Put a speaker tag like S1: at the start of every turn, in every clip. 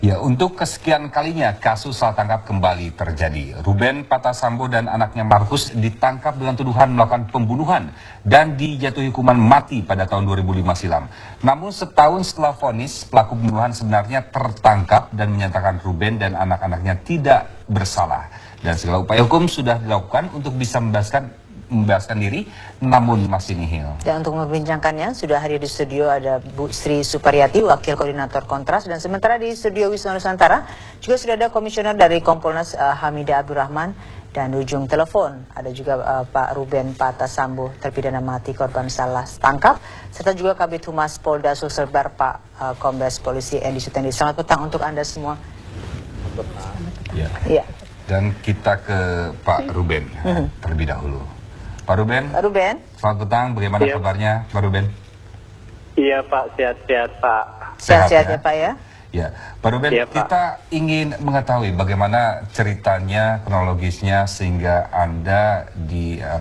S1: Ya, untuk kesekian kalinya kasus salah tangkap kembali terjadi. Ruben Patasambo dan anaknya Markus ditangkap dengan tuduhan melakukan pembunuhan dan dijatuhi hukuman mati pada tahun 2005 silam. Namun setahun setelah vonis, pelaku pembunuhan sebenarnya tertangkap dan menyatakan Ruben dan anak-anaknya tidak bersalah. Dan segala upaya hukum sudah dilakukan untuk bisa membebaskan diri, namun masih nihil.
S2: Dan untuk membincangkannya, sudah hadir di studio ada Bu Sri Suparyati, Wakil Koordinator Kontras, dan sementara di studio Wisma Nusantara juga sudah ada Komisioner dari Kompolnas Hamidah Abdurrahman, dan di ujung telepon ada juga Pak Ruben Patasambo, terpidana mati korban salah tangkap, serta juga Kabid Humas Polda Sulselbar Pak Kombes Polisi Endi Sutendi. Selamat petang untuk Anda semua.
S1: Ya. Dan kita ke Pak Ruben terlebih dahulu. Pak Ruben, selamat petang, bagaimana kabarnya Pak Ruben?
S3: Iya Pak, sehat-sehat Pak.
S2: Sehat-sehat ya Pak ya?
S1: Ya, Pak Ruben,
S3: ya, Pak.
S1: Kita ingin mengetahui bagaimana ceritanya, kronologisnya sehingga Anda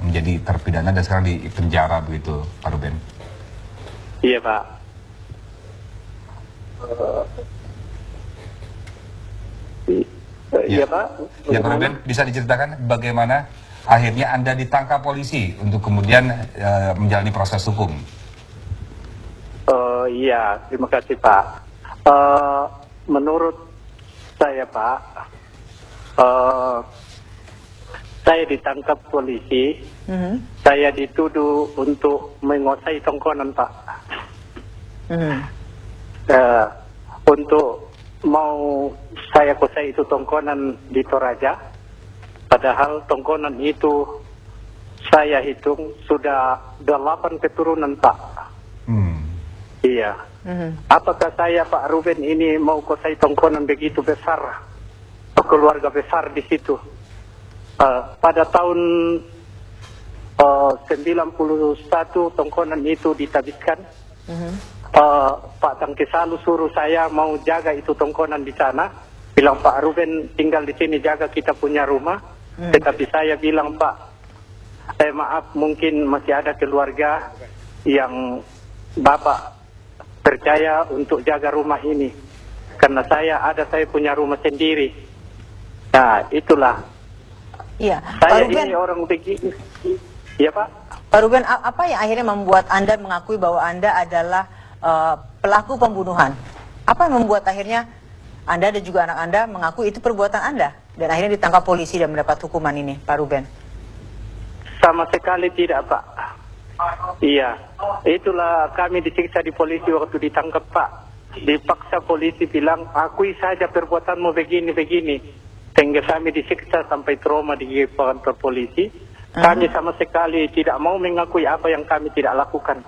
S1: menjadi terpidana dan sekarang di penjara begitu, Pak Ruben.
S3: Iya Pak. Iya Pak.
S1: Ya Pak Ruben, bisa diceritakan bagaimana akhirnya Anda ditangkap polisi untuk kemudian menjalani proses hukum?
S3: Iya, terima kasih Pak. Menurut saya Pak, saya ditangkap polisi, saya dituduh untuk menguasai tongkonan Pak. Untuk mau saya kuasai itu tongkonan di Toraja, padahal tongkonan itu saya hitung sudah 8 keturunan Pak. Iya. Apakah saya Pak Ruben ini mau kuasai tongkonan begitu besar, keluarga besar di situ? Pada tahun 91 tongkonan itu ditabiskan. Pak Tangkisalu suruh saya mau jaga itu tongkonan di sana. Bilang Pak Ruben tinggal di sini jaga kita punya rumah. Tetapi saya bilang Pak, maaf mungkin masih ada keluarga yang Bapak percaya untuk jaga rumah ini. Karena saya punya rumah sendiri. Nah itulah.
S2: Iya.
S3: Saya
S2: Pak Ruben,
S3: ini orang begini. Iya Pak.
S2: Pak Ruben, apa yang akhirnya membuat Anda mengakui bahwa Anda adalah pelaku pembunuhan? Apa yang membuat akhirnya Anda dan juga anak Anda mengaku itu perbuatan Anda dan akhirnya ditangkap polisi dan mendapat hukuman ini, Pak Ruben?
S3: Sama sekali tidak, Pak. Iya, itulah kami disiksa di polisi waktu ditangkap, Pak. Dipaksa polisi bilang, akui saja perbuatanmu begini-begini. Sehingga kami disiksa sampai trauma di kantor polisi. Kami sama sekali tidak mau mengakui apa yang kami tidak lakukan.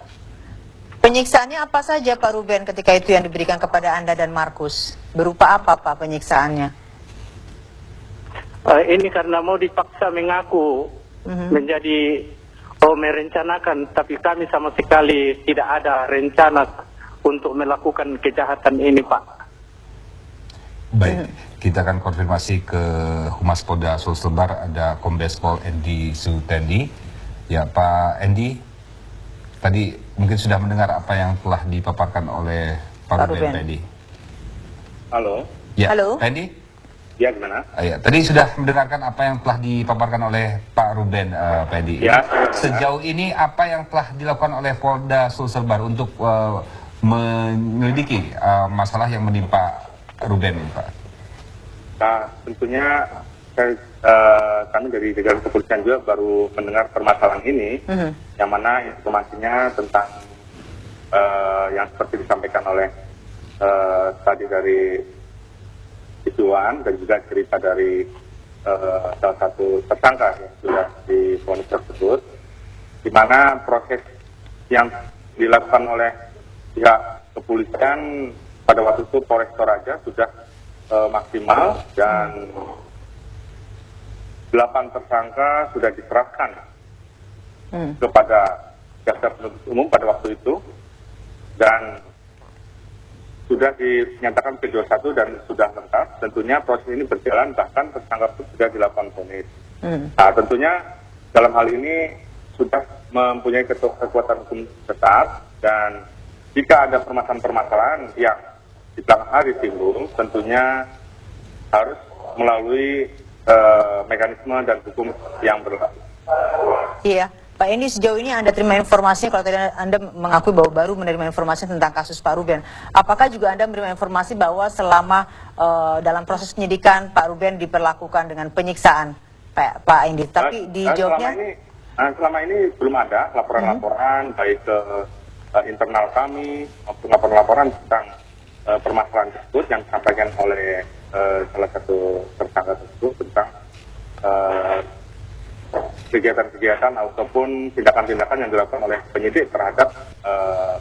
S2: Penyiksaannya apa saja Pak Ruben ketika itu yang diberikan kepada Anda dan Markus? Berupa apa Pak penyiksaannya?
S3: Ini karena mau dipaksa mengaku menjadi merencanakan, tapi kami sama sekali tidak ada rencana untuk melakukan kejahatan ini Pak.
S1: Baik, kita akan konfirmasi ke Humas Polda Sulselbar, ada Kombes Pol Endi Sutendi. Ya Pak Endi, tadi mungkin sudah mendengar apa yang telah dipaparkan oleh Pak Ruben tadi.
S3: Halo.
S1: Ya,
S2: halo.
S1: Pak Endi?
S3: Ya, gimana?
S1: Ya, tadi sudah mendengarkan apa yang telah dipaparkan oleh Pak Ruben, Pak Endi.
S3: Ya.
S1: Sejauh ini apa yang telah dilakukan oleh Polda Sulselbar untuk menyelidiki masalah yang menimpa Ruben ini, Pak?
S4: Nah, tentunya kami dari jajaran kepolisian juga baru mendengar permasalahan ini, yang mana informasinya tentang yang seperti disampaikan oleh tadi dari Isuan dan juga cerita dari salah satu tersangka yang sudah divonis tersebut, di mana proses yang dilakukan oleh pihak kepolisian pada waktu itu Polres Toraja sudah maksimal dan 8 tersangka sudah diserahkan kepada jaksa penuntut umum pada waktu itu dan sudah dinyatakan P21 dan sudah lengkap. Tentunya proses ini berjalan, bahkan tersangka itu sudah dilakukan vonis. Nah, tentunya dalam hal ini sudah mempunyai kekuatan hukum tetap, dan jika ada permasalahan-permasalahan yang di belakang hari disinggung, tentunya harus melalui mekanisme dan hukum yang berlaku.
S2: Iya, Pak Endi, sejauh ini Anda terima informasinya, kalau tadi Anda mengakui bahwa baru menerima informasi tentang kasus Pak Ruben, apakah juga Anda menerima informasi bahwa selama dalam proses penyidikan Pak Ruben diperlakukan dengan penyiksaan, Pak Endi? Tapi dijawabnya
S4: selama ini belum ada laporan-laporan baik ke internal kami maupun laporan-laporan tentang permasalahan tersebut yang disampaikan oleh salah satu tersangka tersebut tentang kegiatan-kegiatan ataupun tindakan-tindakan yang dilakukan oleh penyidik terhadap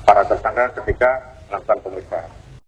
S4: para tersangka ketika melakukan pemeriksaan.